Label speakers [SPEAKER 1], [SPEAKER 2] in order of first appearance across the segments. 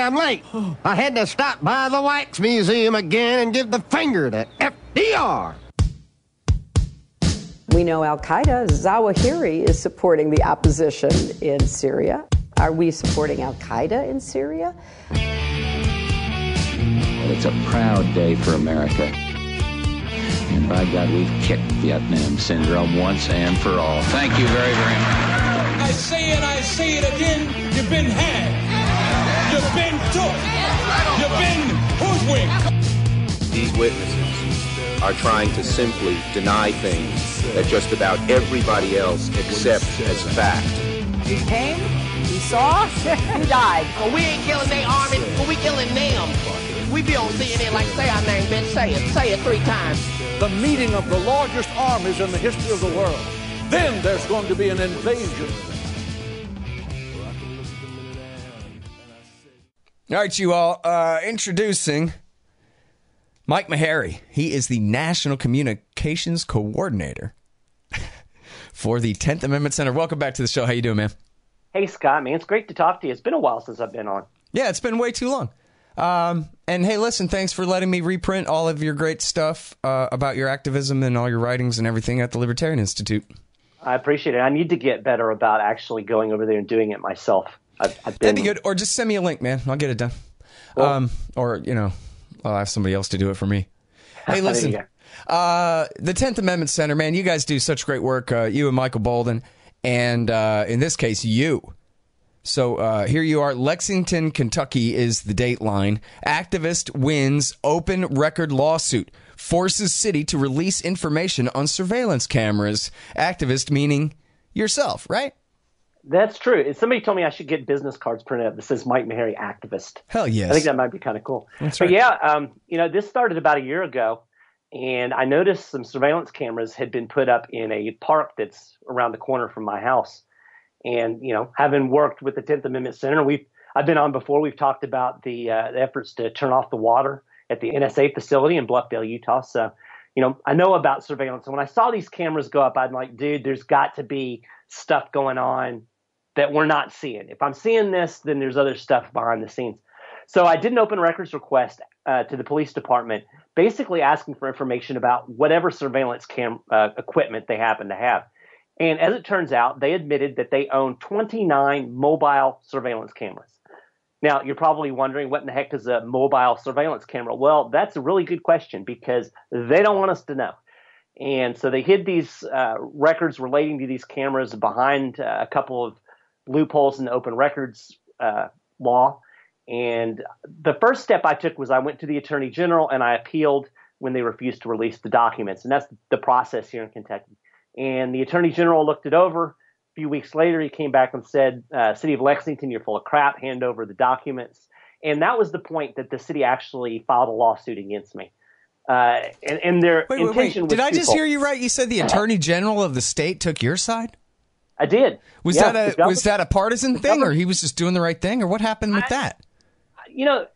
[SPEAKER 1] I'm late. I had to stop by the Wax Museum again and give the finger to FDR.
[SPEAKER 2] We know Al-Qaeda, Zawahiri, is supporting the opposition in Syria. Are we supporting Al-Qaeda in Syria?
[SPEAKER 3] Well, it's a proud day for America. And by God, we've kicked Vietnam syndrome once and for all. Thank you very, very much.
[SPEAKER 4] I say it again, you've been had. You've been took. You've been hoodwinked.
[SPEAKER 5] These witnesses are trying to simply deny things that just about everybody else accepts as fact.
[SPEAKER 6] He came, he saw, he died.
[SPEAKER 7] Well, we ain't killing their army, but we killing them. We be on CNN like, say our name, bitch, say it 3 times.
[SPEAKER 8] The meeting of the largest armies in the history of the world. Then there's going to be an invasion.
[SPEAKER 9] All right, you all, introducing Mike Maherrey. He is the National Communications Coordinator for the 10th Amendment Center. Welcome back to the show. How you doing, man?
[SPEAKER 10] Hey, Scott, man. It's great to talk to you. It's been a while since I've been on.
[SPEAKER 9] Yeah, it's been way too long. And hey, listen, thanks for letting me reprint all of your great stuff about your activism and all your writings and everything at the Libertarian Institute.
[SPEAKER 10] I appreciate it. I need to get better about actually going over there and doing it myself.
[SPEAKER 9] That'd be good. Or just send me a link, man. I'll get it done. Well, or, you know, I'll have somebody else to do it for me. Hey, listen, the 10th Amendment Center, man, you guys do such great work, you and Michael Bolden, and in this case, you. So here you are. Lexington, Kentucky is the dateline. Activist wins open record lawsuit. Forces city to release information on surveillance cameras. Activist meaning yourself, right?
[SPEAKER 10] That's true. Somebody told me I should get business cards printed up that says Mike Maherrey Activist.
[SPEAKER 9] Hell yes.
[SPEAKER 10] I think that might be kind of cool.
[SPEAKER 9] That's right.
[SPEAKER 10] But yeah, you know, this started about a year ago, and I noticed some surveillance cameras had been put up in a park that's around the corner from my house. And, you know, having worked with the 10th Amendment Center, I've been on before. We've talked about the efforts to turn off the water at the NSA facility in Bluffdale, Utah. So, you know, I know about surveillance. And when I saw these cameras go up, I'm like, dude, there's got to be stuff going on that we're not seeing. If I'm seeing this, then there's other stuff behind the scenes. So I did an open records request to the police department, basically asking for information about whatever surveillance equipment they happen to have. And as it turns out, they admitted that they own 29 mobile surveillance cameras. Now, you're probably wondering, what in the heck is a mobile surveillance camera? Well, that's a really good question because they don't want us to know. And so they hid these records relating to these cameras behind a couple of loopholes in the open records law. And the first step I took was I went to the Attorney General and I appealed when they refused to release the documents. And that's the process here in Kentucky. And the Attorney General looked it over. A few weeks later, he came back and said, City of Lexington, you're full of crap. Hand over the documents. And that was the point that the city actually filed a lawsuit against me. And their intention was
[SPEAKER 9] Did I just
[SPEAKER 10] twofold.
[SPEAKER 9] hear you right? You said the Attorney General of the state took your side?
[SPEAKER 10] I did.
[SPEAKER 9] Was that a partisan thing, or he was just doing the right thing, or what happened with that?
[SPEAKER 10] You know,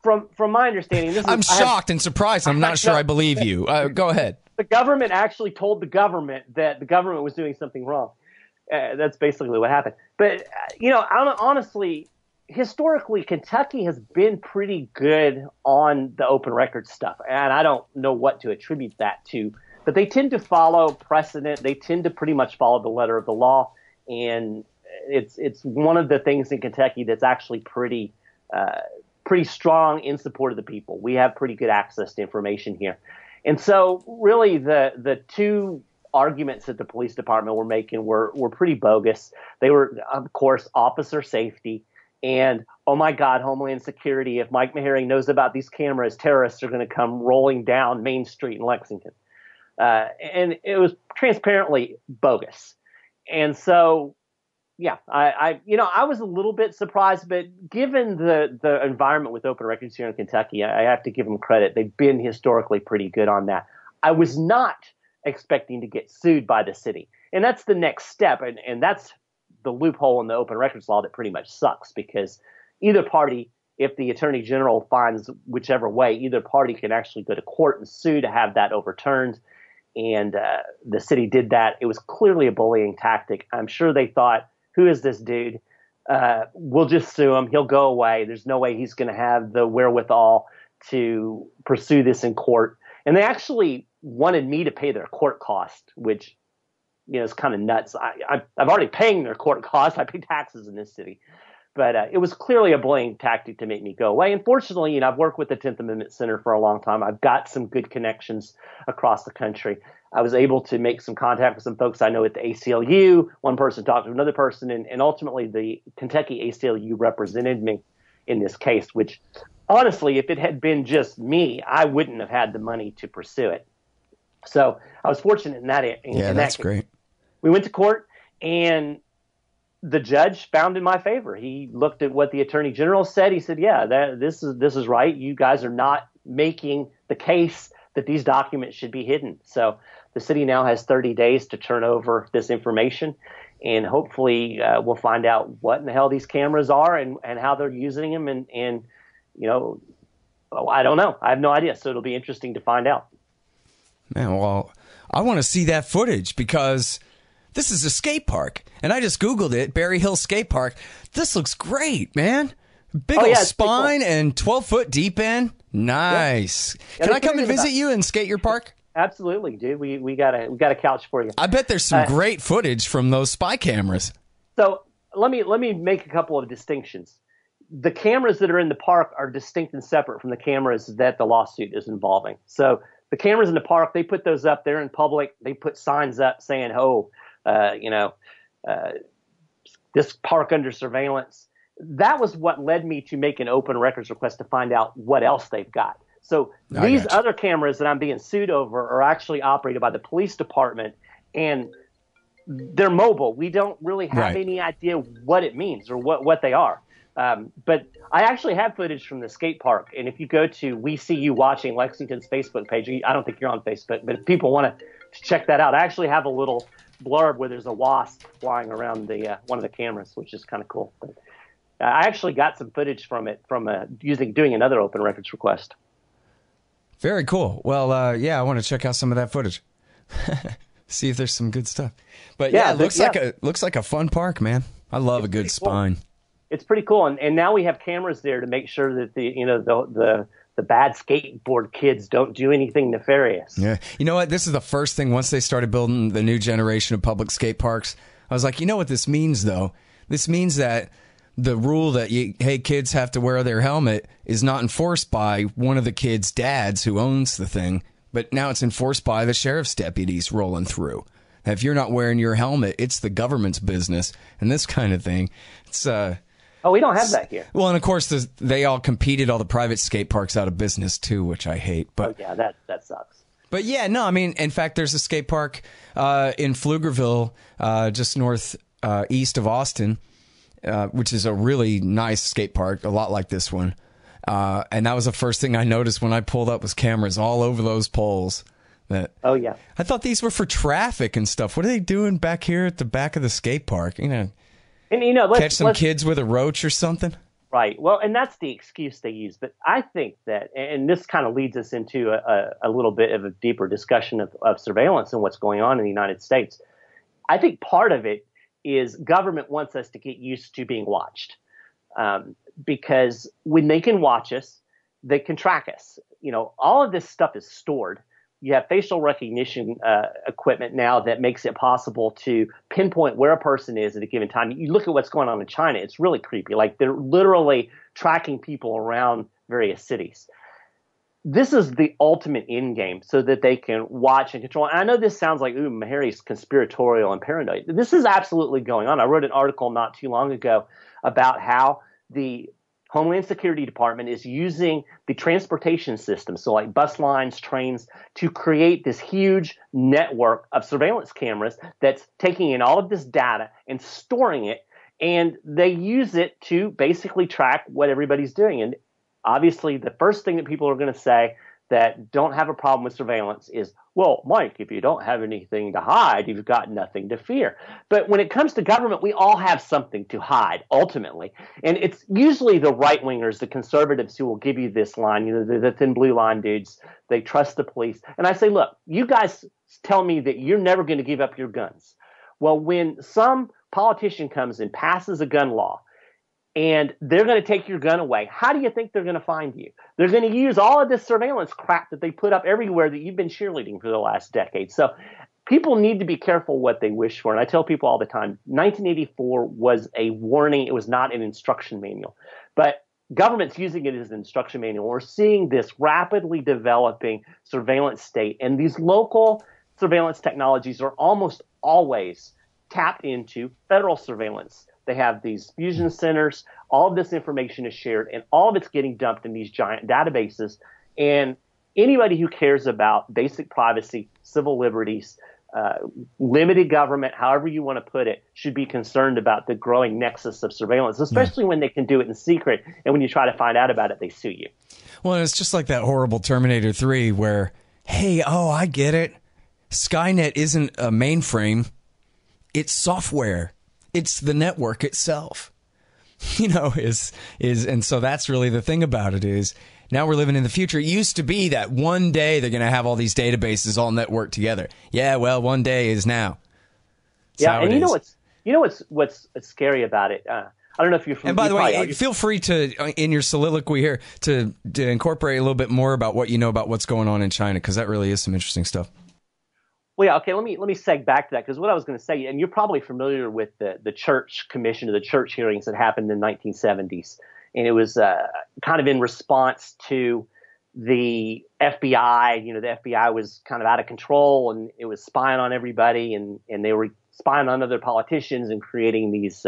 [SPEAKER 10] from my understanding,
[SPEAKER 9] I'm shocked and surprised. I'm not sure I believe you. Go ahead.
[SPEAKER 10] The government actually told the government that the government was doing something wrong. That's basically what happened. But, you know, honestly, historically, Kentucky has been pretty good on the open record stuff. And I don't know what to attribute that to. But they tend to follow precedent. They tend to pretty much follow the letter of the law. And it's one of the things in Kentucky that's actually pretty strong in support of the people. We have pretty good access to information here. And so really the two arguments that the police department were making were pretty bogus. They were, of course, officer safety and, oh my God, Homeland Security. If Mike Maherrey knows about these cameras, terrorists are going to come rolling down Main Street in Lexington. And it was transparently bogus. And so, yeah, I was a little bit surprised, but given the environment with open records here in Kentucky, I have to give them credit. They've been historically pretty good on that. I was not expecting to get sued by the city. And that's the next step. And that's the loophole in the open records law that pretty much sucks, because either party, if the Attorney General finds whichever way, either party can actually go to court and sue to have that overturned. And the city did that. It was clearly a bullying tactic. I'm sure they thought, who is this dude? we'll just sue him. He'll go away. There's no way he's going to have the wherewithal to pursue this in court. And they actually wanted me to pay their court cost, which, is kind of nuts. I've already paying their court costs. I pay taxes in this city. But it was clearly a bullying tactic to make me go away. Unfortunately, I've worked with the 10th Amendment Center for a long time. I've got some good connections across the country. I was able to make some contact with some folks I know at the ACLU. One person talked to another person, and ultimately the Kentucky ACLU represented me in this case, which honestly, if it had been just me, I wouldn't have had the money to pursue it. So I was fortunate in that.
[SPEAKER 9] That's great.
[SPEAKER 10] We went to court, and the judge found in my favor. He looked at what the attorney general said. He said, this is right. You guys are not making the case that these documents should be hidden. So the city now has 30 days to turn over this information, and hopefully we'll find out what in the hell these cameras are and how they're using them. And I don't know. I have no idea. So it'll be interesting to find out.
[SPEAKER 9] Man, well, I want to see that footage because this is a skate park, and I just Googled it, Berry Hill Skate Park. This looks great, man. Big old spine cool. And 12-foot deep end. Nice. Yeah, can I come and visit you and skate your park?
[SPEAKER 10] Absolutely, dude. We got a couch for you.
[SPEAKER 9] I bet there's some great footage from those spy cameras.
[SPEAKER 10] So let me make a couple of distinctions. The cameras that are in the park are distinct and separate from the cameras that the lawsuit is involving. So the cameras in the park, they put those up there in public. They put signs up saying, this park under surveillance. That was what led me to make an open records request to find out what else they've got. So these other cameras that I'm being sued over are actually operated by the police department, and they're mobile. We don't really have any idea what it means or what they are. But I actually have footage from the skate park. And if you go to We See You Watching Lexington's Facebook page, I don't think you're on Facebook, but if people want to check that out, I actually have a little blurb where there's a wasp flying around the one of the cameras, which is kind of cool. But I actually got some footage from it from doing another open records request.
[SPEAKER 9] Very cool. Well, I want to check out some of that footage. See if there's some good stuff. But it looks like a fun park, man. I love a good spine.
[SPEAKER 10] Cool. It's pretty cool, and now we have cameras there to make sure that the bad skateboard kids don't do anything nefarious.
[SPEAKER 9] Yeah. You know what? This is the first thing, once they started building the new generation of public skate parks, I was like, you know what this means, though? This means that the rule that, kids have to wear their helmet is not enforced by one of the kids' dads who owns the thing, but now it's enforced by the sheriff's deputies rolling through. If you're not wearing your helmet, it's the government's business, and this kind of thing. It's
[SPEAKER 10] Oh, we don't have that here.
[SPEAKER 9] Well, and of course, they all competed all the private skate parks out of business, too, which I hate. But
[SPEAKER 10] that sucks.
[SPEAKER 9] But yeah, no, I mean, in fact, there's a skate park in Pflugerville, just east of Austin, which is a really nice skate park, a lot like this one. And that was the first thing I noticed when I pulled up was cameras all over those poles. I thought these were for traffic and stuff. What are they doing back here at the back of the skate park?
[SPEAKER 10] And
[SPEAKER 9] catch some kids with a roach or something?
[SPEAKER 10] Right. Well, and that's the excuse they use. But I think that, and this kind of leads us into a little bit of a deeper discussion of surveillance and what's going on in the United States. I think part of it is government wants us to get used to being watched, because when they can watch us, they can track us. All of this stuff is stored. You have facial recognition equipment now that makes it possible to pinpoint where a person is at a given time. You look at what's going on in China, it's really creepy. Like they're literally tracking people around various cities. This is the ultimate end game so that they can watch and control. And I know this sounds like, Maherrey's conspiratorial and paranoid. This is absolutely going on. I wrote an article not too long ago about how the Homeland Security Department is using the transportation system, so like bus lines, trains, to create this huge network of surveillance cameras that's taking in all of this data and storing it, and they use it to basically track what everybody's doing. And obviously, the first thing that people are going to say that don't have a problem with surveillance is, well, Mike, if you don't have anything to hide, you've got nothing to fear. But when it comes to government, we all have something to hide, ultimately. And it's usually the right-wingers, the conservatives, who will give you this line, the thin blue line dudes. They trust the police. And I say, look, you guys tell me that you're never going to give up your guns. Well, when some politician comes and passes a gun law and they're going to take your gun away. How do you think they're going to find you? They're going to use all of this surveillance crap that they put up everywhere that you've been cheerleading for the last decade. So people need to be careful what they wish for. And I tell people all the time, 1984 was a warning. It was not an instruction manual. But government's using it as an instruction manual. We're seeing this rapidly developing surveillance state. And these local surveillance technologies are almost always tapped into federal surveillance. They have these fusion centers. All of this information is shared, and all of it's getting dumped in these giant databases. And anybody who cares about basic privacy, civil liberties, limited government, however you want to put it, should be concerned about the growing nexus of surveillance, especially when they can do it in secret. And when you try to find out about it, they sue you.
[SPEAKER 9] Well, it's just like that horrible Terminator 3 where, hey, I get it. Skynet isn't a mainframe. It's software. It's the network itself. And so that's really the thing about it is now we're living in the future. It used to be that one day they're going to have all these databases all networked together. Yeah, well, one day is now.
[SPEAKER 10] That's and you know what's scary about it. I don't know if you're familiar.
[SPEAKER 9] And by the way, feel free to in your soliloquy here to incorporate a little bit more about what you know about what's going on in China, because that really is some interesting stuff.
[SPEAKER 10] Well, yeah, okay. Let me seg back to that, because what I was going to say, and you're probably familiar with the Church Commission or the church hearings that happened in the 1970s, and it was kind of in response to the FBI. The FBI was kind of out of control, and it was spying on everybody, and they were spying on other politicians and creating these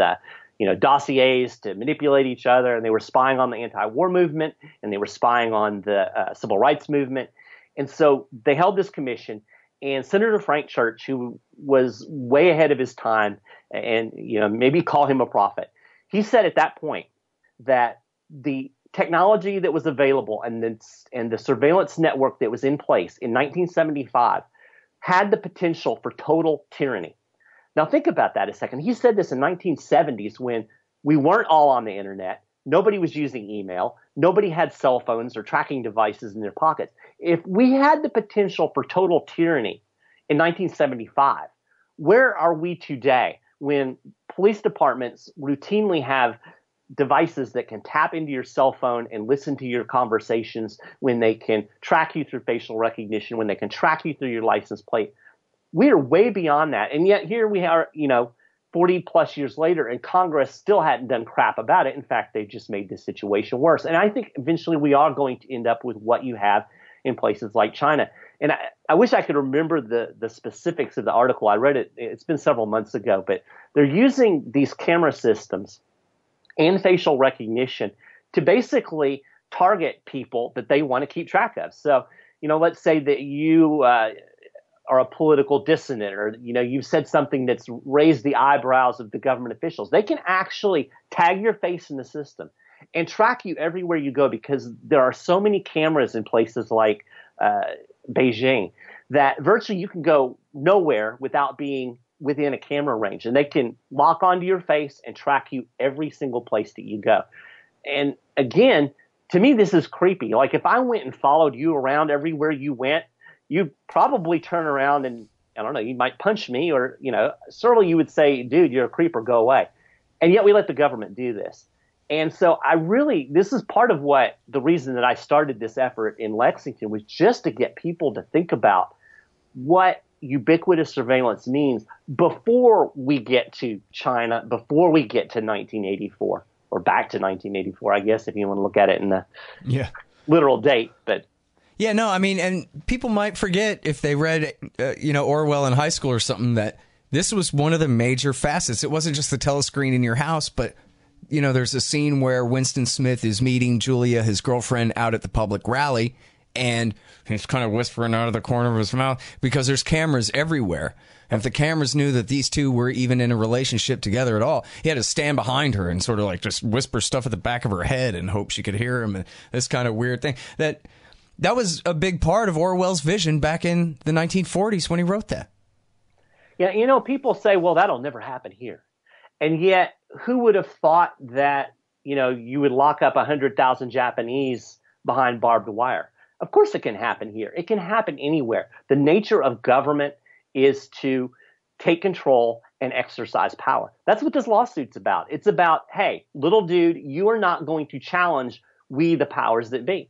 [SPEAKER 10] dossiers to manipulate each other, and they were spying on the anti-war movement, and they were spying on the civil rights movement, and so they held this commission. And Senator Frank Church, who was way ahead of his time, and maybe call him a prophet, he said at that point that the technology that was available and the surveillance network that was in place in 1975 had the potential for total tyranny. Now think about that a second. He said this in 1970s when we weren't all on the internet. Nobody was using email. Nobody had cell phones or tracking devices in their pockets. If we had the potential for total tyranny in 1975, where are we today when police departments routinely have devices that can tap into your cell phone and listen to your conversations, when they can track you through facial recognition, when they can track you through your license plate? We are way beyond that. And yet here we are, 40 plus years later, and Congress still hadn't done crap about it. In fact, they just made this situation worse. And I think eventually we are going to end up with what you have in places like China. And I wish I could remember the specifics of the article. I read it. It's been several months ago, but they're using these camera systems and facial recognition to basically target people that they want to keep track of. So, let's say that you are a political dissident, or you've said something that's raised the eyebrows of the government officials. They can actually tag your face in the system and track you everywhere you go, because there are so many cameras in places like Beijing that virtually you can go nowhere without being within a camera range, and they can lock onto your face and track you every single place that you go. And again, to me, this is creepy. Like if I went and followed you around everywhere you went, you'd probably turn around and, I don't know, you might punch me, or, certainly you would say, dude, you're a creeper, go away. And yet we let the government do this. And so this is part of the reason that I started this effort in Lexington, was just to get people to think about what ubiquitous surveillance means before we get to China, before we get to 1984, or back to 1984, I guess, if you want to look at it in the literal date. But
[SPEAKER 9] yeah, no, I mean, and people might forget if they read, Orwell in high school or something, that this was one of the major facets. It wasn't just the telescreen in your house, but, there's a scene where Winston Smith is meeting Julia, his girlfriend, out at the public rally, and he's kind of whispering out of the corner of his mouth because there's cameras everywhere. And if the cameras knew that these two were even in a relationship together at all, he had to stand behind her and sort of like just whisper stuff at the back of her head and hope she could hear him, and this kind of weird thing. That was a big part of Orwell's vision back in the 1940s when he wrote that.
[SPEAKER 10] Yeah, people say, well, that'll never happen here. And yet, who would have thought that, you would lock up 100,000 Japanese behind barbed wire? Of course it can happen here. It can happen anywhere. The nature of government is to take control and exercise power. That's what this lawsuit's about. It's about, hey, little dude, you are not going to challenge we the powers that be.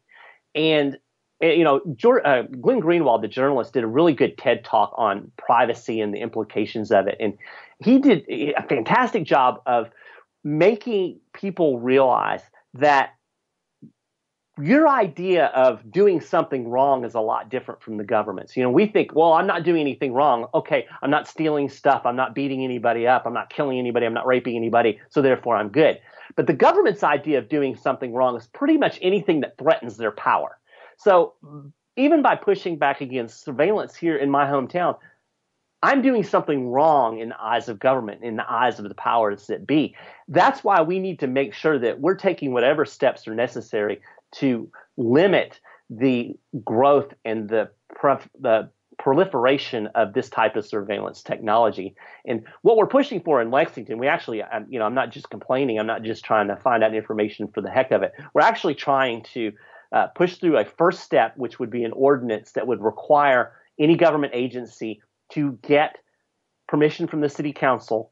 [SPEAKER 10] And Glenn Greenwald, the journalist, did a really good TED talk on privacy and the implications of it. And he did a fantastic job of making people realize that your idea of doing something wrong is a lot different from the government's. We think, well, I'm not doing anything wrong. Okay, I'm not stealing stuff. I'm not beating anybody up. I'm not killing anybody. I'm not raping anybody. So therefore, I'm good. But the government's idea of doing something wrong is pretty much anything that threatens their power. So even by pushing back against surveillance here in my hometown, I'm doing something wrong in the eyes of government, in the eyes of the powers that be. That's why we need to make sure that we're taking whatever steps are necessary to limit the growth and the proliferation of this type of surveillance technology. And what we're pushing for in Lexington, we actually, I'm not just complaining. I'm not just trying to find out information for the heck of it. We're actually trying to push through a first step, which would be an ordinance that would require any government agency to get permission from the city council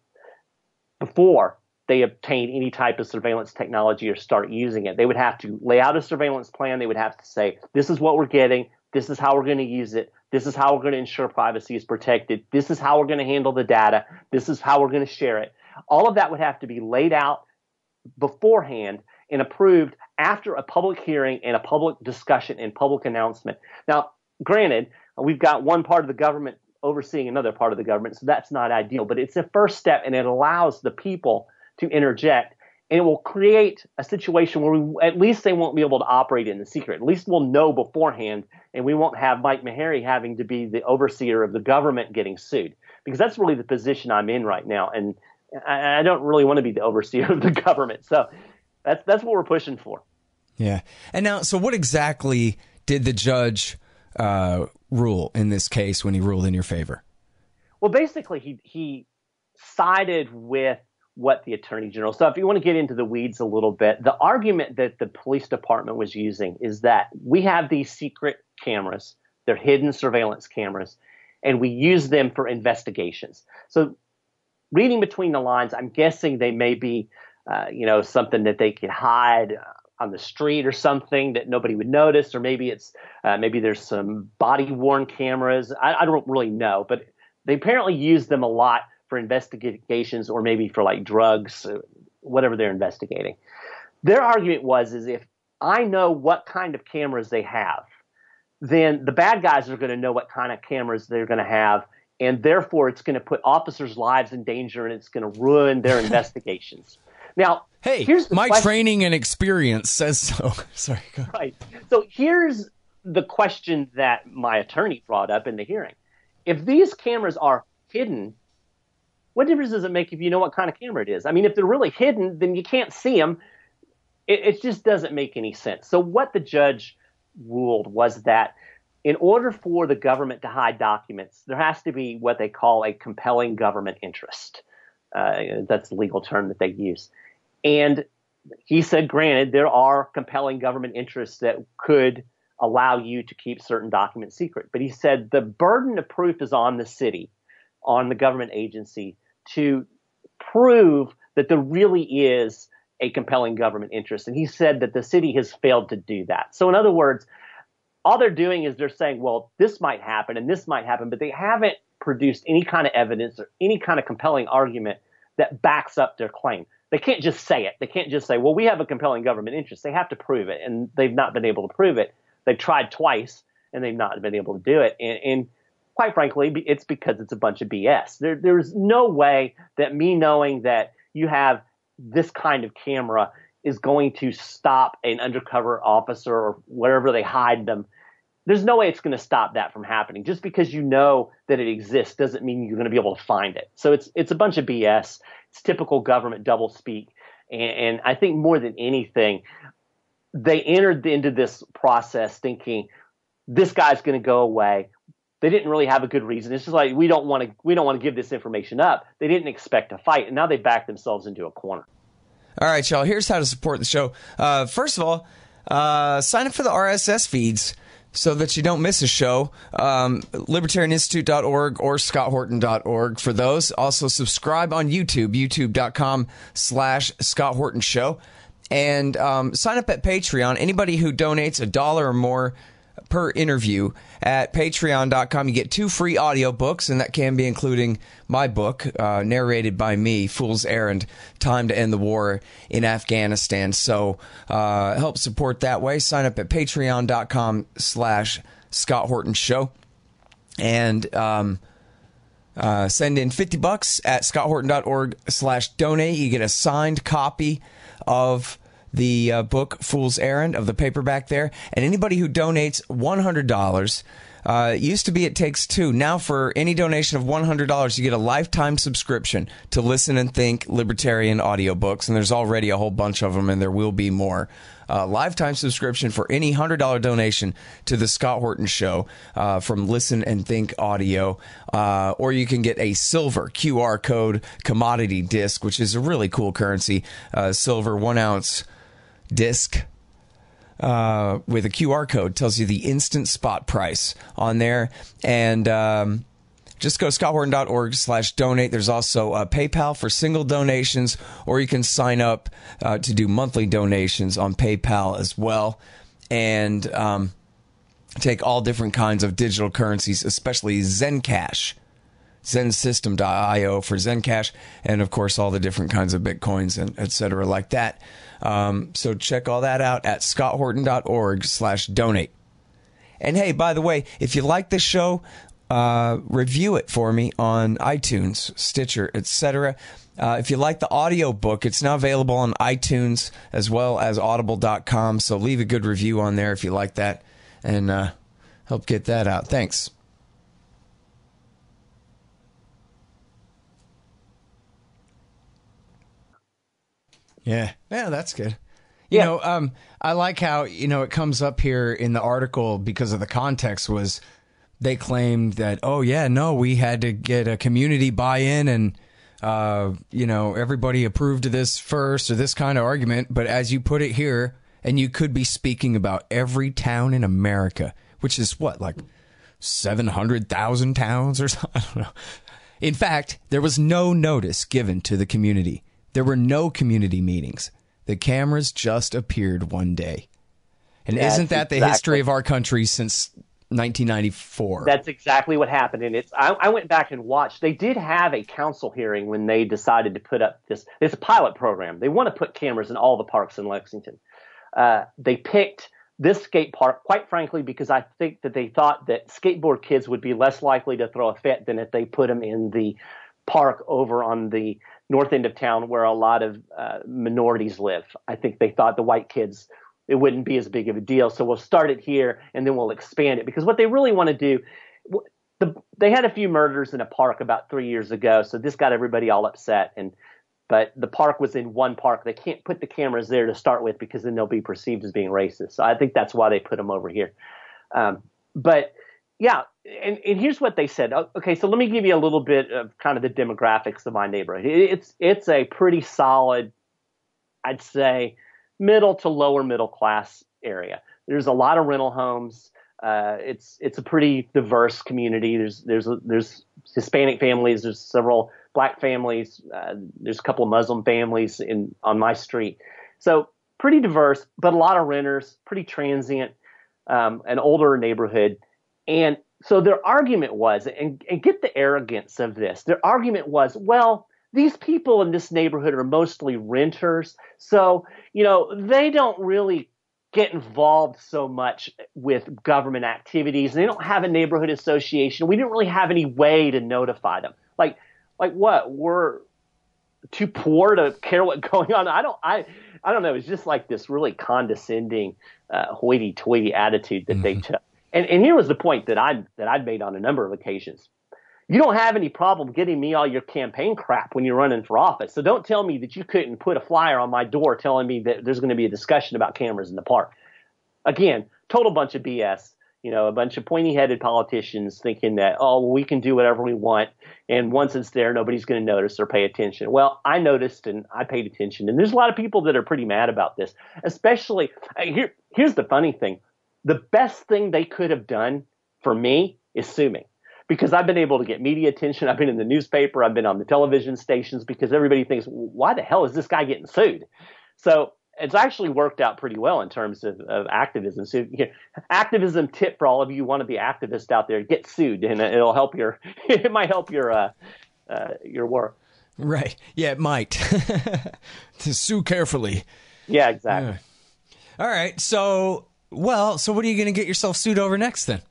[SPEAKER 10] before they obtain any type of surveillance technology or start using it. They would have to lay out a surveillance plan. They would have to say, this is what we're getting. This is how we're going to use it. This is how we're going to ensure privacy is protected. This is how we're going to handle the data. This is how we're going to share it. All of that would have to be laid out beforehand and approved after a public hearing and a public discussion and public announcement. Now, granted, we've got one part of the government overseeing another part of the government, so that's not ideal, but it's a first step, and it allows the people to interject, and it will create a situation where at least they won't be able to operate in the secret. At least we'll know beforehand, and we won't have Mike Maharrey having to be the overseer of the government getting sued, because that's really the position I'm in right now, and I don't really want to be the overseer of the government. So that's what we're pushing for.
[SPEAKER 9] Yeah. And now, so what exactly did the judge rule in this case when he ruled in your favor?
[SPEAKER 10] Well, basically, he sided with what the attorney general. So if you want to get into the weeds a little bit, the argument that the police department was using is that we have these secret cameras, they're hidden surveillance cameras, and we use them for investigations. So reading between the lines, I'm guessing they may be, something that they could hide on the street or something that nobody would notice, or maybe it's maybe there's some body-worn cameras. I don't really know, but they apparently use them a lot for investigations, or maybe for like drugs, whatever they're investigating. Their argument is if I know what kind of cameras they have, then the bad guys are going to know what kind of cameras they're going to have, and therefore it's going to put officers' lives in danger, and it's going to ruin their investigations. Now,
[SPEAKER 9] hey,
[SPEAKER 10] here's
[SPEAKER 9] my
[SPEAKER 10] question.
[SPEAKER 9] Training and experience says so. Sorry. Go ahead.
[SPEAKER 10] Right. So here's the question that my attorney brought up in the hearing. If these cameras are hidden, what difference does it make if you know what kind of camera it is? I mean, if they're really hidden, then you can't see them. It just doesn't make any sense. So what the judge ruled was that in order for the government to hide documents, there has to be what they call a compelling government interest. That's the legal term that they use. And he said, granted, there are compelling government interests that could allow you to keep certain documents secret. But he said the burden of proof is on the city, on the government agency, to prove that there really is a compelling government interest. And he said that the city has failed to do that. So in other words, all they're doing is they're saying, well, this might happen and this might happen, but they haven't produced any kind of evidence or any kind of compelling argument that backs up their claim. They can't just say it. They can't just say, well, we have a compelling government interest. They have to prove it, and they've not been able to prove it. They've tried twice, and they've not been able to do it. And quite frankly, it's because it's a bunch of BS. There's no way that me knowing that you have this kind of camera is going to stop an undercover officer or wherever they hide them. There's no way it's going to stop that from happening. Just because you know that it exists doesn't mean you're going to be able to find it. So it's a bunch of BS. It's typical government doublespeak. And I think more than anything, they entered into this process thinking this guy's going to go away. They didn't really have a good reason. It's just like we don't want to give this information up. They didn't expect a fight, and now they backed themselves into a corner.
[SPEAKER 9] All right, y'all. Here's how to support the show. First of all, sign up for the RSS feeds so that you don't miss a show, libertarianinstitute.org or scotthorton.org for those. Also subscribe on YouTube, youtube.com/Scott Horton Show. And sign up at Patreon. Anybody who donates $1 or more per interview at patreon.com, you get 2 free audiobooks, and that can be including my book, narrated by me, Fool's Errand, Time to End the War in Afghanistan. So help support that way. Sign up at patreon.com/Scott Horton Show. And send in $50 at scotthorton.org/donate. You get a signed copy of the book Fool's Errand, of the paperback there. And anybody who donates $100, it used to be it takes 2. Now for any donation of $100, you get a lifetime subscription to Listen and Think Libertarian audiobooks. And there's already a whole bunch of them, and there will be more. Lifetime subscription for any $100 donation to the Scott Horton Show from Listen and Think Audio. Or you can get a silver QR code commodity disc, which is a really cool currency. Silver 1-ounce disc with a QR code. Tells you the instant spot price on there. And just go to scotthorton.org/donate. There's also PayPal for single donations, or you can sign up to do monthly donations on PayPal as well. And take all different kinds of digital currencies, especially Zencash, zensystem.io for Zencash, and of course all the different kinds of Bitcoins and et cetera like that. So check all that out at scotthorton.org/donate. And hey, by the way, if you like this show, review it for me on iTunes, Stitcher, etc. If you like the audio book, it's now available on iTunes as well as audible.com. So leave a good review on there if you like that, and help get that out. Thanks. Yeah, that's good. You know, I like how, it comes up here in the article because of the context was they claimed that, we had to get a community buy-in and, everybody approved of this first, or this kind of argument. But as you put it here, and you could be speaking about every town in America, which is what, like 700,000 towns or something? I don't know. In fact, there was no notice given to the community. There were no community meetings. The cameras just appeared one day. And isn't that the history of our country since 1994?
[SPEAKER 10] That's exactly what happened. And I went back and watched. They did have a council hearing when they decided to put up this pilot program. They want to put cameras in all the parks in Lexington. They picked this skate park, quite frankly, because I think that they thought that skateboard kids would be less likely to throw a fit than if they put them in the park over on the north end of town where a lot of minorities live. I think they thought the white kids, it wouldn't be as big of a deal. So we'll start it here and then we'll expand it, because what they really want to do, they had a few murders in a park about 3 years ago. So this got everybody all upset. But the park was in one park. They can't put the cameras there to start with because then they'll be perceived as being racist. So I think that's why they put them over here. But yeah, and here's what they said. Okay, so let me give you a little bit of kind of the demographics of my neighborhood. It's a pretty solid, I'd say, middle to lower middle class area. There's a lot of rental homes. It's a pretty diverse community. There's Hispanic families. There's several Black families. There's a couple of Muslim families on my street. So pretty diverse, but a lot of renters, pretty transient, an older neighborhood. And so their argument was, and get the arrogance of this, their argument was, well, these people in this neighborhood are mostly renters. So, they don't really get involved so much with government activities. They don't have a neighborhood association. We didn't really have any way to notify them. Like what? We're too poor to care what's going on. I don't know. It's just like this really condescending, hoity-toity attitude that they took. And here was the point that I'd made on a number of occasions. You don't have any problem getting me all your campaign crap when you're running for office. So don't tell me that you couldn't put a flyer on my door telling me that there's going to be a discussion about cameras in the park. Again, total bunch of BS. A bunch of pointy-headed politicians thinking that, we can do whatever we want, and once it's there, nobody's going to notice or pay attention. Well, I noticed and I paid attention, and there's a lot of people that are pretty mad about this. Especially, here's the funny thing. the best thing they could have done for me is sue me, because I've been able to get media attention. I've been in the newspaper. I've been on the television stations, because everybody thinks, why the hell is this guy getting sued? So it's actually worked out pretty well in terms of activism. So activism tip for all of you want to be activists out there: get sued, and it'll help it might help your work.
[SPEAKER 9] Right. Yeah, it might. To sue carefully.
[SPEAKER 10] Yeah, exactly.
[SPEAKER 9] All right. So what are you going to get yourself sued over next then?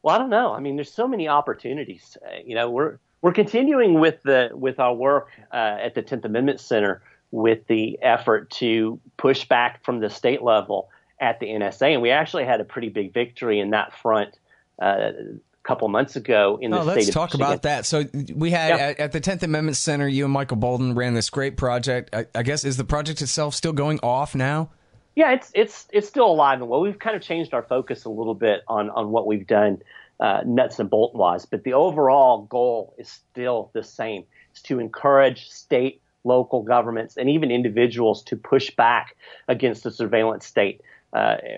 [SPEAKER 10] Well, I don't know. I mean, there's so many opportunities. We're continuing with our work at the 10th Amendment Center with the effort to push back from the state level at the NSA, and we actually had a pretty big victory in that front a couple months ago in the state of Michigan.
[SPEAKER 9] Let's talk about that. So we had at the 10th Amendment Center, you and Michael Bolden ran this great project. I guess, is the project itself still going off now?
[SPEAKER 10] Yeah, it's still alive and well. We've kind of changed our focus a little bit on what we've done nuts and bolt wise, but the overall goal is still the same. It's to encourage state, local governments, and even individuals to push back against the surveillance state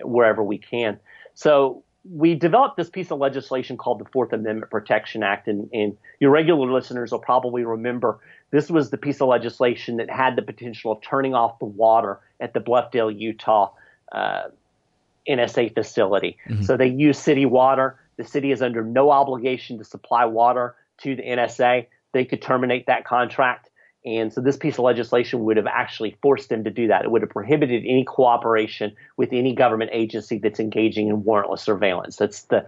[SPEAKER 10] wherever we can. So we developed this piece of legislation called the Fourth Amendment Protection Act, and your regular listeners will probably remember this was the piece of legislation that had the potential of turning off the water at the Bluffdale, Utah NSA facility. Mm-hmm. So they use city water. The city is under no obligation to supply water to the NSA. They could terminate that contract. And so this piece of legislation would have actually forced them to do that. It would have prohibited any cooperation with any government agency that's engaging in warrantless surveillance. That's the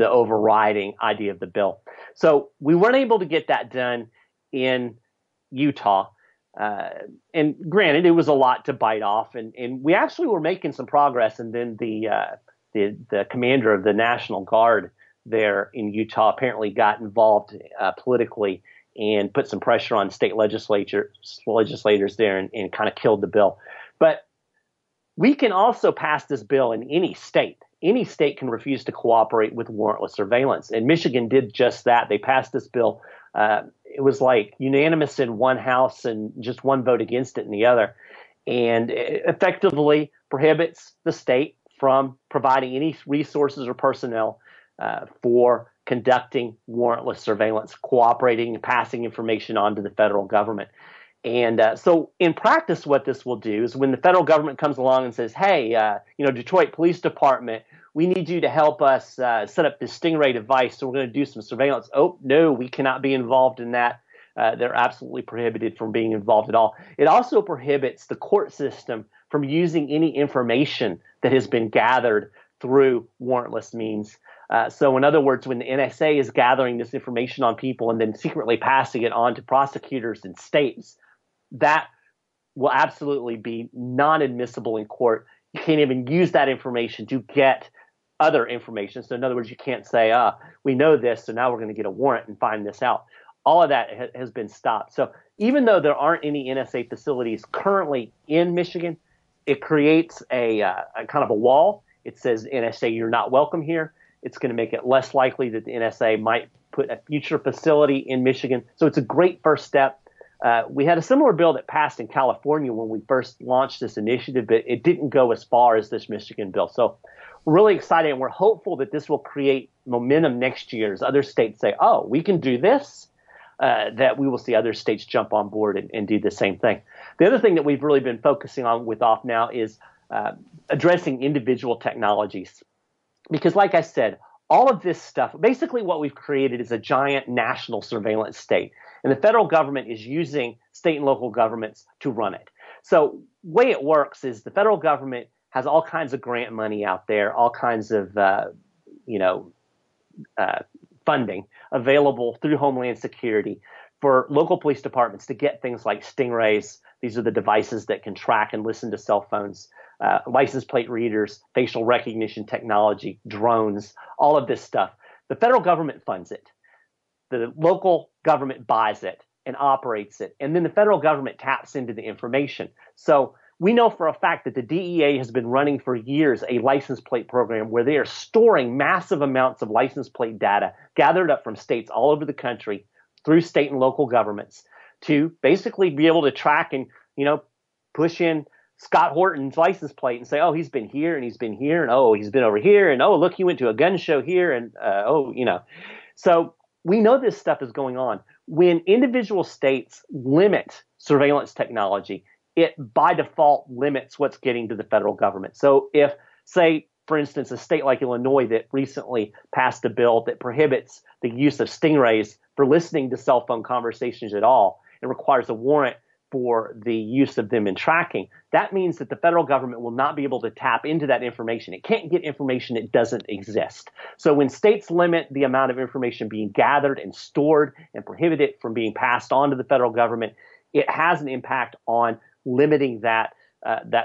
[SPEAKER 10] overriding idea of the bill. So we weren't able to get that done in Utah. And granted, it was a lot to bite off. And we actually were making some progress. And then the commander of the National Guard there in Utah apparently got involved politically and put some pressure on state legislators there and kind of killed the bill. But we can also pass this bill in any state. Any state can refuse to cooperate with warrantless surveillance. And Michigan did just that. They passed this bill. It was like unanimous in one house and just one vote against it in the other. And it effectively prohibits the state from providing any resources or personnel for conducting warrantless surveillance, cooperating and passing information on to the federal government. And so in practice, what this will do is when the federal government comes along and says, hey, Detroit Police Department, we need you to help us set up this Stingray device, so we're going to do some surveillance. Oh, no, we cannot be involved in that. They're absolutely prohibited from being involved at all. It also prohibits the court system from using any information that has been gathered through warrantless means. So in other words, when the NSA is gathering this information on people and then secretly passing it on to prosecutors in states, that will absolutely be non-admissible in court. You can't even use that information to get other information. So in other words, you can't say, we know this, so now we're going to get a warrant and find this out. All of that has been stopped. So even though there aren't any NSA facilities currently in Michigan, it creates a kind of a wall. It says, NSA, you're not welcome here. It's going to make it less likely that the NSA might put a future facility in Michigan. So it's a great first step. We had a similar bill that passed in California when we first launched this initiative, but it didn't go as far as this Michigan bill. So we're really excited, and we're hopeful that this will create momentum next year as other states say, oh, we can do this, that we will see other states jump on board and do the same thing. The other thing that we've really been focusing on with Off Now is addressing individual technologies. Because like I said, all of this stuff, basically what we've created is a giant national surveillance state. And the federal government is using state and local governments to run it. So the way it works is the federal government has all kinds of grant money out there, all kinds of funding available through Homeland Security for local police departments to get things like Stingrays. These are the devices that can track and listen to cell phones. License plate readers, facial recognition technology, drones, all of this stuff. The federal government funds it. The local government buys it and operates it. And then the federal government taps into the information. So we know for a fact that the DEA has been running for years a license plate program where they are storing massive amounts of license plate data gathered up from states all over the country through state and local governments to basically be able to track and, push in Scott Horton's license plate and say, oh, he's been here and he's been here and oh, he's been over here and oh, look, he went to a gun show here and So we know this stuff is going on. When individual states limit surveillance technology, it by default limits what's getting to the federal government. So if, say, for instance, a state like Illinois that recently passed a bill that prohibits the use of stingrays for listening to cell phone conversations at all and requires a warrant for the use of them in tracking, that means that the federal government will not be able to tap into that information. It can't get information that doesn't exist. So when states limit the amount of information being gathered and stored and prohibit it from being passed on to the federal government, it has an impact on limiting that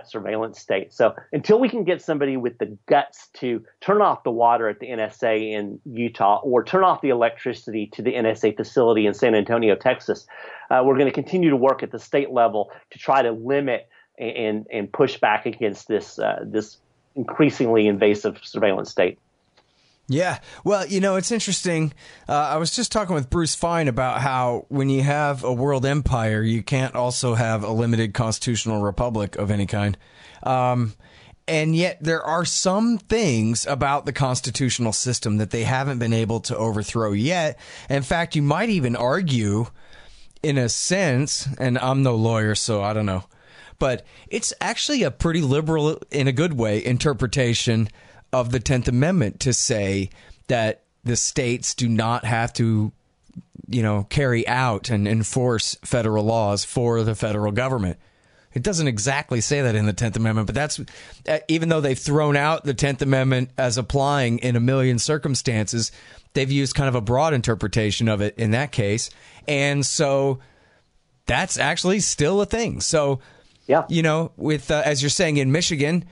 [SPEAKER 10] surveillance state. So until we can get somebody with the guts to turn off the water at the NSA in Utah or turn off the electricity to the NSA facility in San Antonio, Texas, we're going to continue to work at the state level to try to limit and push back against this increasingly invasive surveillance state.
[SPEAKER 9] Yeah. Well, it's interesting. I was just talking with Bruce Fine about how when you have a world empire, you can't also have a limited constitutional republic of any kind. And yet there are some things about the constitutional system that they haven't been able to overthrow yet. In fact, you might even argue, in a sense, and I'm no lawyer, so I don't know, but it's actually a pretty liberal, in a good way, interpretation of the 10th Amendment to say that the states do not have to, carry out and enforce federal laws for the federal government. It doesn't exactly say that in the 10th Amendment, but that's, even though they've thrown out the 10th Amendment as applying in a million circumstances, they've used kind of a broad interpretation of it in that case. And so that's actually still a thing. So, yeah, with, as you're saying in Michigan,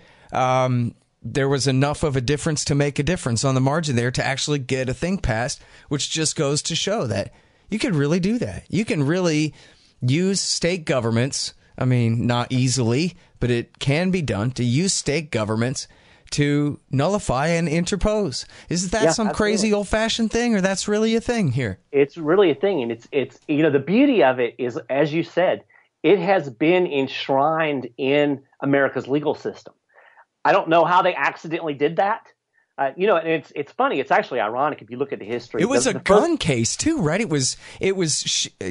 [SPEAKER 9] there was enough of a difference to make a difference on the margin there to actually get a thing passed, which just goes to show that you can really do that. You can really use state governments. I mean, not easily, but it can be done to use state governments to nullify and interpose. Is that some crazy old-fashioned thing, or that's really a thing here? It's really a thing, and it's the beauty of it is, as you said, it has been enshrined in America's legal system. I don't know how they accidentally did that. And it's funny. It's actually ironic if you look at the history. It was a gun case too, right? It was.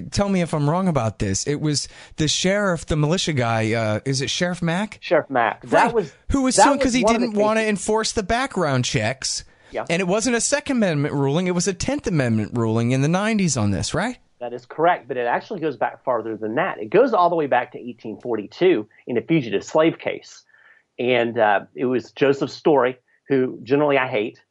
[SPEAKER 9] Tell me if I'm wrong about this. It was the sheriff, the militia guy. Is it Sheriff Mack?
[SPEAKER 10] Sheriff Mack.
[SPEAKER 9] Right. Who was sued because he didn't want to enforce the background checks. Yeah. And it wasn't a Second Amendment ruling. It was a 10th Amendment ruling in the 90s on this, right?
[SPEAKER 10] That is correct, but it actually goes back farther than that. It goes all the way back to 1842 in a fugitive slave case. And it was Joseph Story, who generally I hate.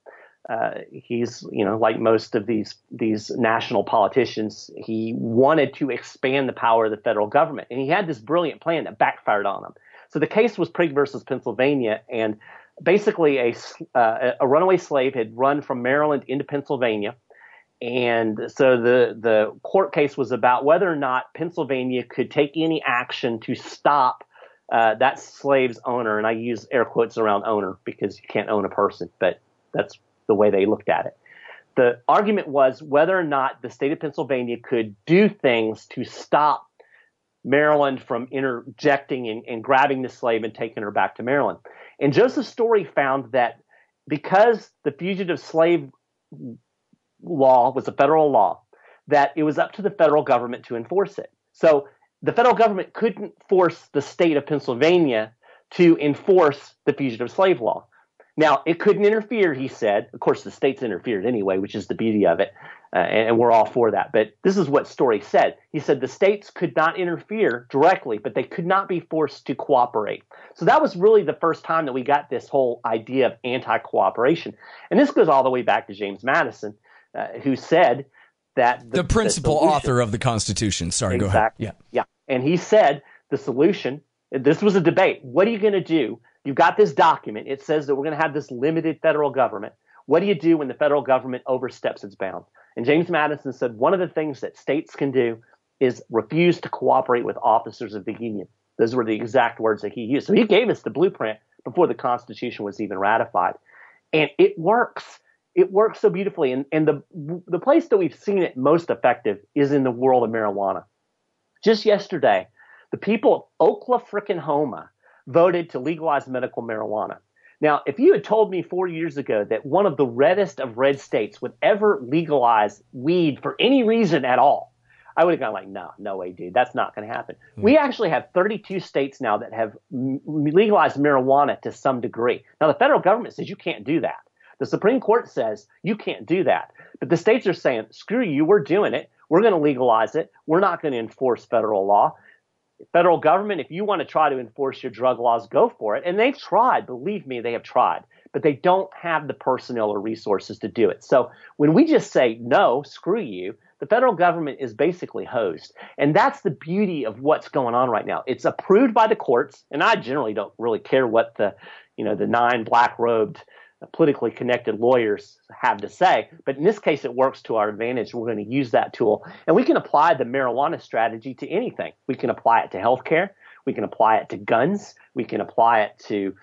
[SPEAKER 10] He's, like most of these national politicians, he wanted to expand the power of the federal government. And he had this brilliant plan that backfired on him. So the case was Prigg versus Pennsylvania. And basically a runaway slave had run from Maryland into Pennsylvania. And so the court case was about whether or not Pennsylvania could take any action to stop that slave's owner, and I use air quotes around owner because you can't own a person, but that's the way they looked at it. The argument was whether or not the state of Pennsylvania could do things to stop Maryland from interjecting and grabbing the slave and taking her back to Maryland. And Joseph Story found that because the fugitive slave law was a federal law, that it was up to the federal government to enforce it. So the federal government couldn't force the state of Pennsylvania to enforce the fugitive slave law. Now, it couldn't interfere, he said. Of course, the states interfered anyway, which is the beauty of it, and we're all for that. But this is what Story said. He said the states could not interfere directly, but they could not be forced to cooperate. So that was really the first time that we got this whole idea of anti-cooperation. And this goes all the way back to James Madison, who said that
[SPEAKER 9] the principal author of the Constitution. Sorry,
[SPEAKER 10] exactly.
[SPEAKER 9] Go ahead.
[SPEAKER 10] Yeah. And he said the solution, this was a debate. What are you going to do? You've got this document. It says that we're going to have this limited federal government. What do you do when the federal government oversteps its bounds? And James Madison said one of the things that states can do is refuse to cooperate with officers of the Union. Those were the exact words that he used. So he gave us the blueprint before the Constitution was even ratified. And it works. It works so beautifully. And the place that we've seen it most effective is in the world of marijuana. Just yesterday, the people of Oklahoma voted to legalize medical marijuana. Now, if you had told me 4 years ago that one of the reddest of red states would ever legalize weed for any reason at all, I would have gone like, no way, dude. That's not going to happen. We actually have 32 states now that have legalized marijuana to some degree. Now, the federal government says you can't do that. The Supreme Court says you can't do that. But the states are saying, screw you, we're doing it. We're going to legalize it. We're not going to enforce federal law. Federal government, if you want to try to enforce your drug laws, go for it. And they've tried. Believe me, they have tried. But they don't have the personnel or resources to do it. So when we just say, no, screw you, the federal government is basically hosed. And that's the beauty of what's going on right now. It's approved by the courts. And I generally don't really care what the 9 black-robed, politically connected lawyers have to say. But in this case, it works to our advantage. We're going to use that tool. And we can apply the marijuana strategy to anything. We can apply it to healthcare. We can apply it to guns. We can apply it to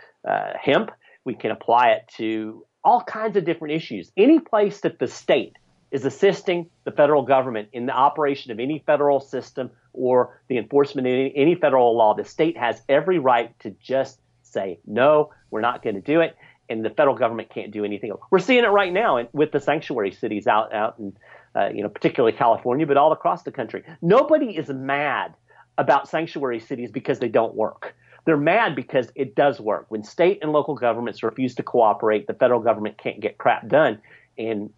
[SPEAKER 10] hemp. We can apply it to all kinds of different issues. Any place that the state is assisting the federal government in the operation of any federal system or the enforcement of any federal law, the state has every right to just say, no, we're not going to do it. And the federal government can't do anything else. We're seeing it right now with the sanctuary cities out in, particularly California, but all across the country. Nobody is mad about sanctuary cities because they don't work. They're mad because it does work. When state and local governments refuse to cooperate, the federal government can't get crap done. And,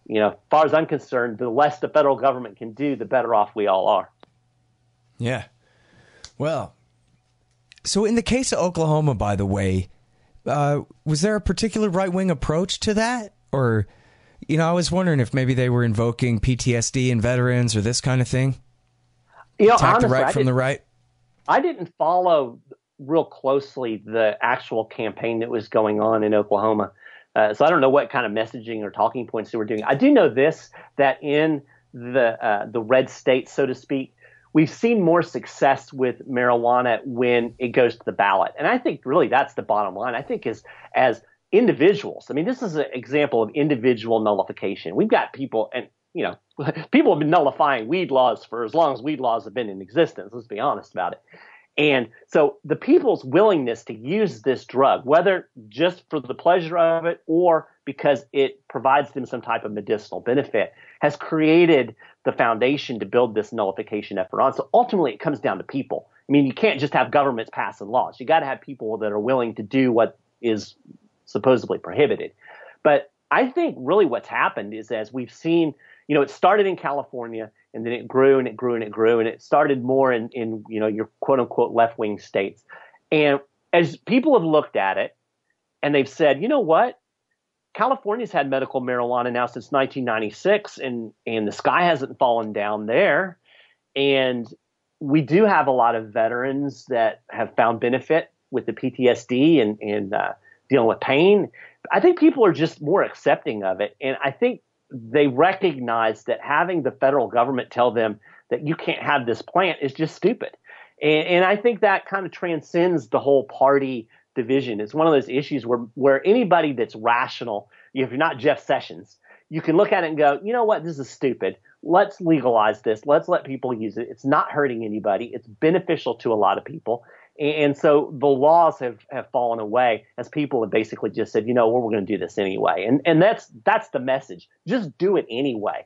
[SPEAKER 10] as far as I'm concerned, the less the federal government can do, the better off we all are.
[SPEAKER 9] Yeah. Well, so in the case of Oklahoma, by the way, was there a particular right-wing approach to that? Or, I was wondering if maybe they were invoking PTSD in veterans or this kind of thing? Attack
[SPEAKER 10] honestly,
[SPEAKER 9] the right from the right?
[SPEAKER 10] I didn't follow real closely the actual campaign that was going on in Oklahoma. So I don't know what kind of messaging or talking points they were doing. I do know this, that in the red states, so to speak, we've seen more success with marijuana when it goes to the ballot. And I think really that's the bottom line. I think as individuals, this is an example of individual nullification. We've got people and, people have been nullifying weed laws for as long as weed laws have been in existence. Let's be honest about it. And so the people's willingness to use this drug, whether just for the pleasure of it or because it provides them some type of medicinal benefit, has created the foundation to build this nullification effort on. So ultimately, it comes down to people. You can't just have governments passing laws. You got to have people that are willing to do what is supposedly prohibited. But I think really what's happened is, as we've seen, it started in California, and then it grew and it grew and it grew, and it started more in your quote unquote left wing states. And as people have looked at it, and they've said, you know what? California's had medical marijuana now since 1996, and the sky hasn't fallen down there. And we do have a lot of veterans that have found benefit with the PTSD and dealing with pain. I think people are just more accepting of it. And I think they recognize that having the federal government tell them that you can't have this plant is just stupid. And I think that kind of transcends the whole party division. It's one of those issues where anybody that's rational, if you're not Jeff Sessions, you can look at it and go, you know what, this is stupid. Let's legalize this. Let's let people use it. It's not hurting anybody. It's beneficial to a lot of people. And so the laws have fallen away as people have basically just said, we're going to do this anyway. And that's the message. Just do it anyway.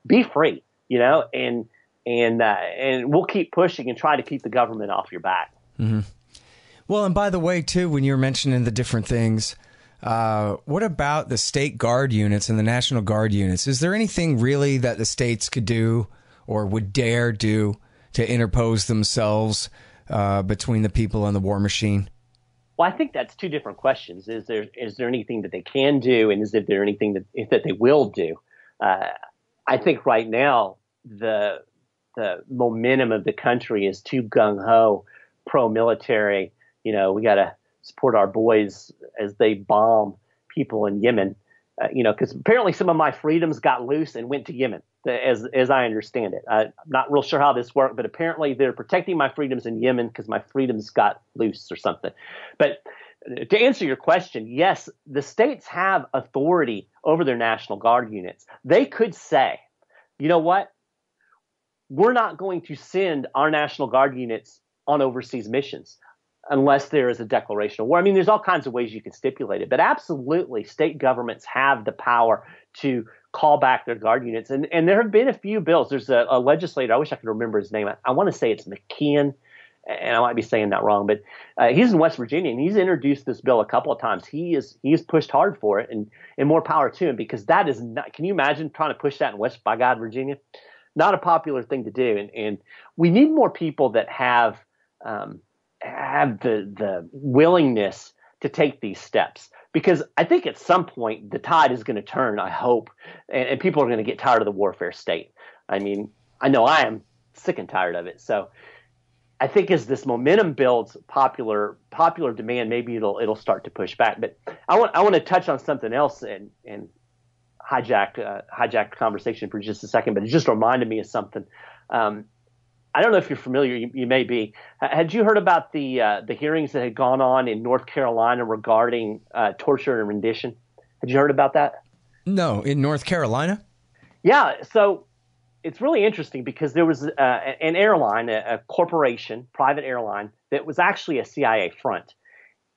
[SPEAKER 10] Be free, and we'll keep pushing and try to keep the government off your back.
[SPEAKER 9] Mm-hmm. Well, and by the way, too, when you're mentioning the different things, what about the state guard units and the National Guard units? Is there anything really that the states could do or would dare do to interpose themselves between the people and the war machine?
[SPEAKER 10] Well, I think that's two different questions. Is there anything that they can do, and is there anything that they will do? I think right now the momentum of the country is too gung ho, pro-military. We got to support our boys as they bomb people in Yemen. Because apparently some of my freedoms got loose and went to Yemen, as I understand it. I'm not real sure how this worked, but apparently they're protecting my freedoms in Yemen because my freedoms got loose or something. But to answer your question, yes, the states have authority over their National Guard units. They could say, you know what? We're not going to send our National Guard units on overseas missions. unless there is a declaration of war. I mean, there's all kinds of ways you can stipulate it, but absolutely state governments have the power to call back their guard units. And there have been a few bills. There's a legislator, I wish I could remember his name. I want to say it's McKeon, and I might be saying that wrong, but he's in West Virginia, and he's introduced this bill a couple of times. He has pushed hard for it, and more power to him, because that is not, can you imagine trying to push that in West, by God, Virginia? Not a popular thing to do. And we need more people that have the willingness to take these steps, because I think at some point the tide is going to turn, I hope, and people are going to get tired of the warfare state. I mean, I know I am sick and tired of it. So I think as this momentum builds popular demand, maybe it'll start to push back. But I want to touch on something else and hijack the conversation for just a second, but it just reminded me of something. I don't know if you're familiar. You may be. Had you heard about the hearings that had gone on in North Carolina regarding torture and rendition? Had you heard about that?
[SPEAKER 9] No, in North Carolina?
[SPEAKER 10] Yeah. So it's really interesting, because there was an airline, a corporation, private airline, that was actually a CIA front.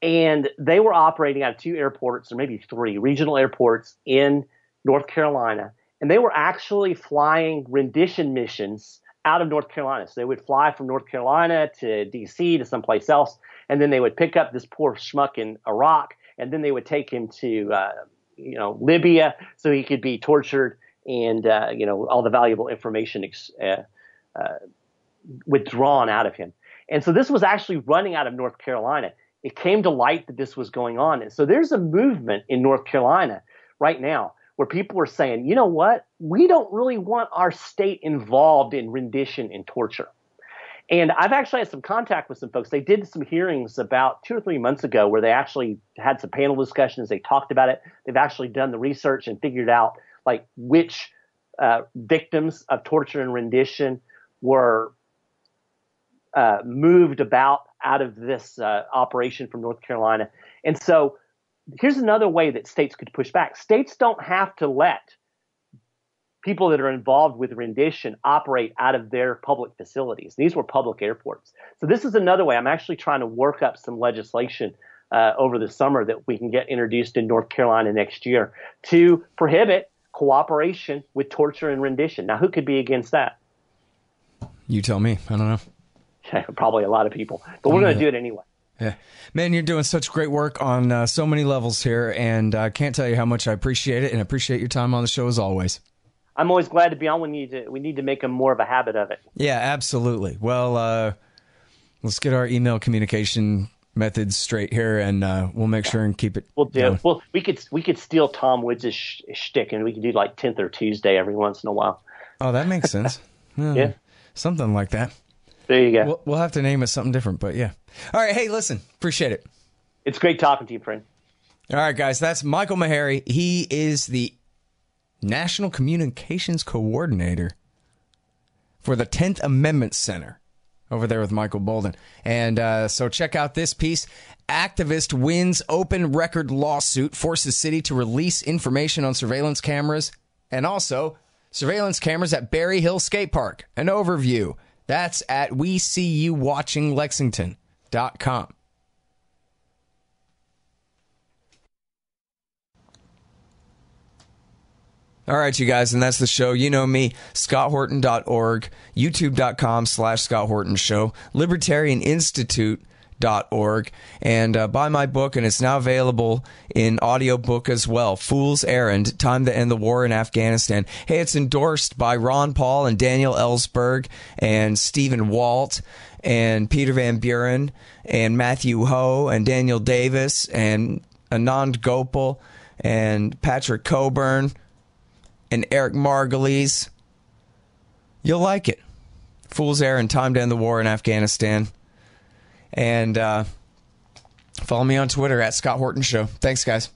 [SPEAKER 10] And they were operating out of 2 airports, or maybe 3 regional airports in North Carolina. And they were actually flying rendition missions out of North Carolina. So they would fly from North Carolina to D.C. to someplace else, and then they would pick up this poor schmuck in Iraq, and then they would take him to Libya so he could be tortured, and all the valuable information withdrawn out of him. And so this was actually running out of North Carolina. It came to light that this was going on, and so there's a movement in North Carolina right now where people are saying, you know what, we don't really want our state involved in rendition and torture. And I've actually had some contact with some folks. They did some hearings about 2 or 3 months ago where they actually had some panel discussions. They talked about it. They've actually done the research and figured out like which victims of torture and rendition were moved out of this operation from North Carolina. And so here's another way that states could push back. States don't have to let people that are involved with rendition operate out of their public facilities. These were public airports. So this is another way. I'm actually trying to work up some legislation over the summer that we can get introduced in North Carolina next year to prohibit cooperation with torture and rendition. Now, who could be against that?
[SPEAKER 9] You tell me. I don't know.
[SPEAKER 10] Probably a lot of people. But we're going to do it anyway.
[SPEAKER 9] Yeah. Man, you're doing such great work on so many levels here, and I can't tell you how much I appreciate it, and appreciate your time on the show as always.
[SPEAKER 10] I'm always glad to be on. We need to make more of a habit of it.
[SPEAKER 9] Yeah, absolutely. Well, let's get our email communication methods straight here, and we'll make sure and keep it.
[SPEAKER 10] We'll do it. Well, we could steal Tom Woods' shtick, and we could do like 10th or Tuesday every once in a while.
[SPEAKER 9] Oh, that makes sense.
[SPEAKER 10] Yeah,
[SPEAKER 9] something like that.
[SPEAKER 10] There you go.
[SPEAKER 9] We'll have to name it something different, but yeah. All right, hey, listen, appreciate it.
[SPEAKER 10] It's great talking to you, friend.
[SPEAKER 9] All right, guys, that's Michael Maharrey. He is the National Communications Coordinator for the 10th Amendment Center over there with Michael Bolden. And so check out this piece. Activist wins open record lawsuit, forces city to release information on surveillance cameras, and also surveillance cameras at Berry Hill Skate Park. An overview. That's at WeSeeYouWatchingLexington.com. All right, you guys, and that's the show. You know me, ScottHorton.org, YouTube.com/Scott Horton Show, LibertarianInstitute.org, and buy my book, and it's now available in audiobook as well, Fool's Errand, Time to End the War in Afghanistan. Hey, it's endorsed by Ron Paul and Daniel Ellsberg and Stephen Walt and Peter Van Buren and Matthew Ho and Daniel Davis and Anand Gopal and Patrick Coburn and Eric Margulies. You'll like it. Fool's Errand, Time to End the War in Afghanistan. And follow me on Twitter at Scott Horton Show. Thanks, guys.